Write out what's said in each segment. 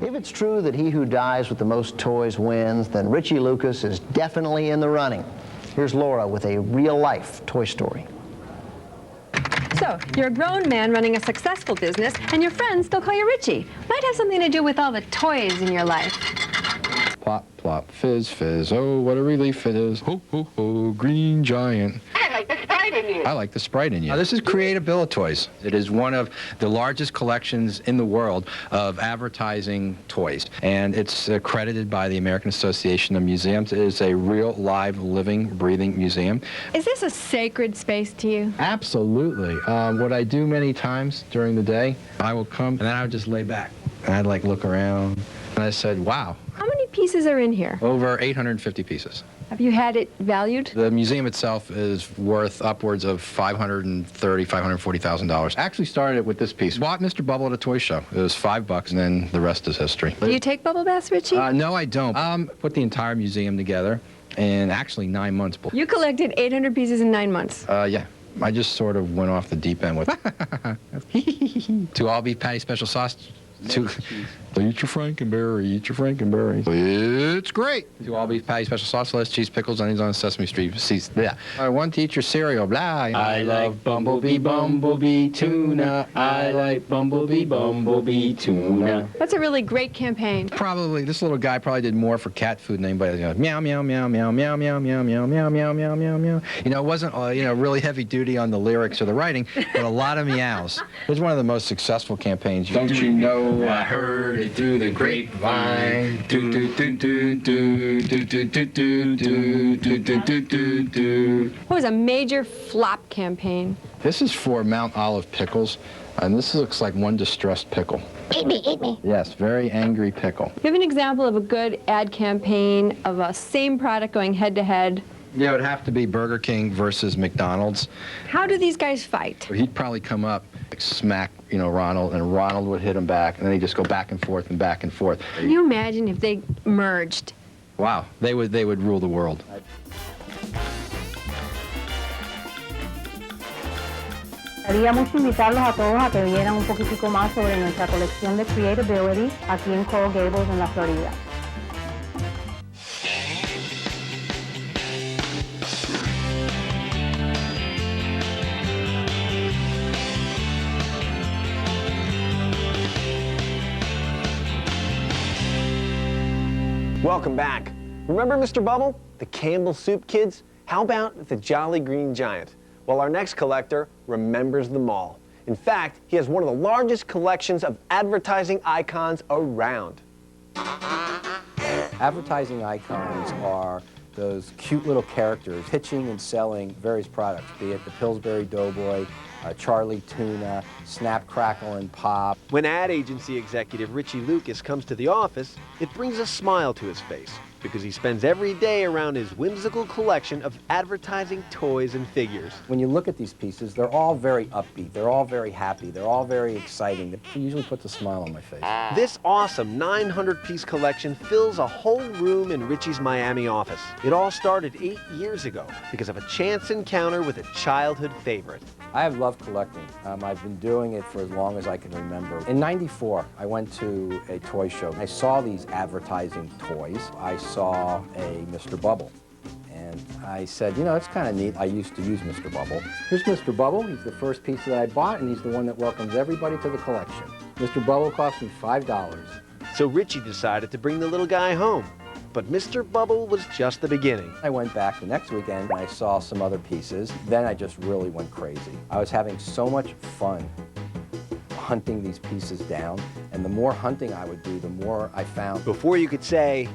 If it's true that he who dies with the most toys wins, then Ritchie Lucas is definitely in the running. Here's Laura with a real-life Toy Story. So, you're a grown man running a successful business, and your friends still call you Ritchie. Might have something to do with all the toys in your life. Plop, plop, fizz, fizz, oh, what a relief it is. Ho, ho, ho, green giant. I like the Sprite in you. I like the Sprite in you. This is Creatability Toys. It is one of the largest collections in the world of advertising toys, and it's accredited by the American Association of Museums. It is a real, live, living, breathing museum. Is this a sacred space to you? Absolutely. What I do many times during the day, I will come and then I would just lay back, and I'd like look around, and I said, wow. How many pieces are in here? Over 850 pieces. Have you had it valued? The museum itself is worth upwards of $530,000, $540,000. Actually started it with this piece. Bought Mr. Bubble at a toy show. It was $5, and then the rest is history. Do you take bubble baths, Ritchie? No, I don't. Put the entire museum together in actually 9 months. You collected 800 pieces in 9 months. Yeah. I just sort of went off the deep end with to all beef patty special sauce. To eat your Frankenberry, eat your Frankenberry. It's great. To all beef patty, special sauce, lettuce, cheese, pickles, onions on Sesame Street. Yeah. I want to eat your cereal. Blah. I like Bumblebee, Bumblebee tuna. I like Bumblebee, Bumblebee tuna. That's a really great campaign. Probably this little guy probably did more for cat food than anybody else. Meow meow meow meow meow meow meow meow meow meow meow meow meow. You know, it wasn't really heavy duty on the lyrics or the writing, but a lot of meows. It was one of the most successful campaigns. Don't you know? I heard it through the grapevine. Do do do do do do do do do do do do do do. What was a major flop campaign? This is for Mount Olive pickles, and this looks like one distressed pickle. Eat me, eat me. Yes, very angry pickle. Give an example of a good ad campaign of a same product going head-to-head. Yeah, it would have to be Burger King versus McDonald's. How do these guys fight? He'd probably come up, like, smack, Ronald, and Ronald would hit him back, and then he'd just go back and forth and back and forth. Can you imagine if they merged? Wow, they would rule the world. Queríamos invitarlos a todos a que vieran un poquitico más sobre nuestra colección de Creatability aquí en Coral Gables, en la Florida. Welcome back. Remember Mr. Bubble? The Campbell Soup Kids? How about the Jolly Green Giant? Well, our next collector remembers them all. In fact, he has one of the largest collections of advertising icons around. Advertising icons are those cute little characters pitching and selling various products, be it the Pillsbury Doughboy, Charlie Tuna, Snap, Crackle, and Pop. When ad agency executive Ritchie Lucas comes to the office, it brings a smile to his face because he spends every day around his whimsical collection of advertising toys and figures. When you look at these pieces, they're all very upbeat, they're all very happy, they're all very exciting. It usually puts a smile on my face. This awesome 900-piece collection fills a whole room in Ritchie's Miami office. It all started 8 years ago because of a chance encounter with a childhood favorite. I have loved collecting. I've been doing it for as long as I can remember. In '94, I went to a toy show. I saw these advertising toys. I saw a Mr. Bubble. And I said, it's kind of neat. I used to use Mr. Bubble. Here's Mr. Bubble. He's the first piece that I bought, and he's the one that welcomes everybody to the collection. Mr. Bubble cost me $5. So Ritchie decided to bring the little guy home. But Mr. Bubble was just the beginning. I went back the next weekend and I saw some other pieces. Then I just really went crazy. I was having so much fun hunting these pieces down, and the more hunting I would do, the more I found. Before you could say,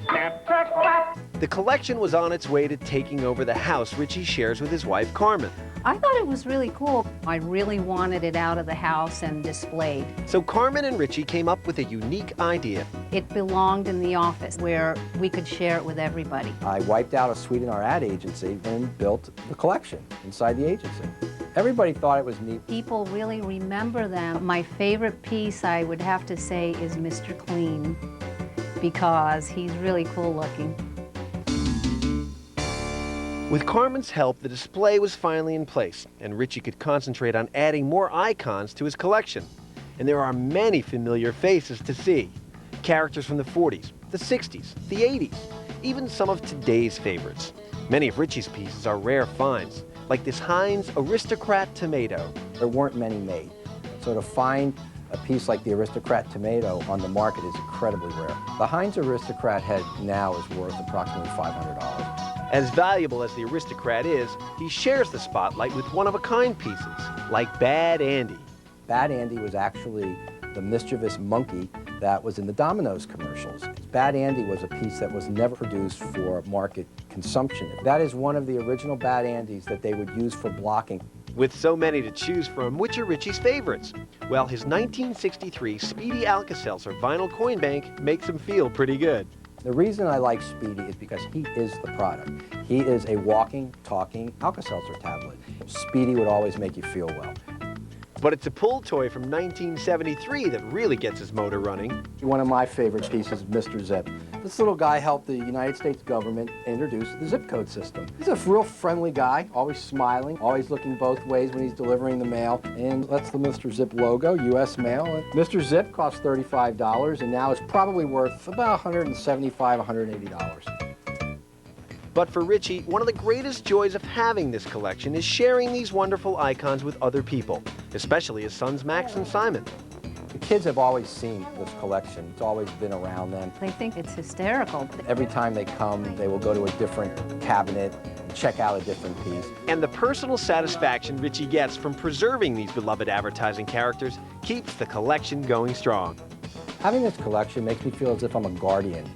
the collection was on its way to taking over the house Ritchie shares with his wife, Carmen. I thought it was really cool. I really wanted it out of the house and displayed. So Carmen and Ritchie came up with a unique idea. It belonged in the office where we could share it with everybody. I wiped out a suite in our ad agency and built the collection inside the agency. Everybody thought it was neat. People really remember them. My favorite piece, I would have to say, is Mr. Clean, because he's really cool looking. With Carmen's help, the display was finally in place, and Ritchie could concentrate on adding more icons to his collection. And there are many familiar faces to see. characters from the 40s, the 60s, the 80s, even some of today's favorites. Many of Ritchie's pieces are rare finds, like this Heinz Aristocrat tomato. There weren't many made, so to find a piece like the Aristocrat tomato on the market is incredibly rare. The Heinz Aristocrat head now is worth approximately $500. As valuable as the Aristocrat is, he shares the spotlight with one-of-a-kind pieces, like Bad Andy. Bad Andy was actually the mischievous monkey that was in the Domino's commercials. Bad Andy was a piece that was never produced for market consumption. That is one of the original Bad Andys that they would use for blocking. With so many to choose from, which are Ritchie's favorites? Well, his 1963 Speedy Alka-Seltzer vinyl coin bank makes him feel pretty good. The reason I like Speedy is because he is the product. He is a walking, talking Alka-Seltzer tablet. Speedy would always make you feel well. But it's a pull toy from 1973 that really gets his motor running. One of my favorite pieces is Mr. Zip. This little guy helped the United States government introduce the zip code system. He's a real friendly guy, always smiling, always looking both ways when he's delivering the mail. And that's the Mr. Zip logo, U.S. mail. Mr. Zip costs $35 and now is probably worth about $175, $180. But for Ritchie, one of the greatest joys of having this collection is sharing these wonderful icons with other people, especially his sons Max and Simon. The kids have always seen this collection. It's always been around them. They think it's hysterical. Every time they come, they will go to a different cabinet and check out a different piece. And the personal satisfaction Ritchie gets from preserving these beloved advertising characters keeps the collection going strong. Having this collection makes me feel as if I'm a guardian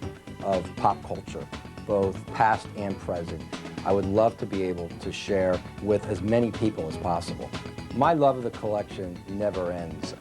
of pop culture, both past and present. I would love to be able to share with as many people as possible. My love of the collection never ends.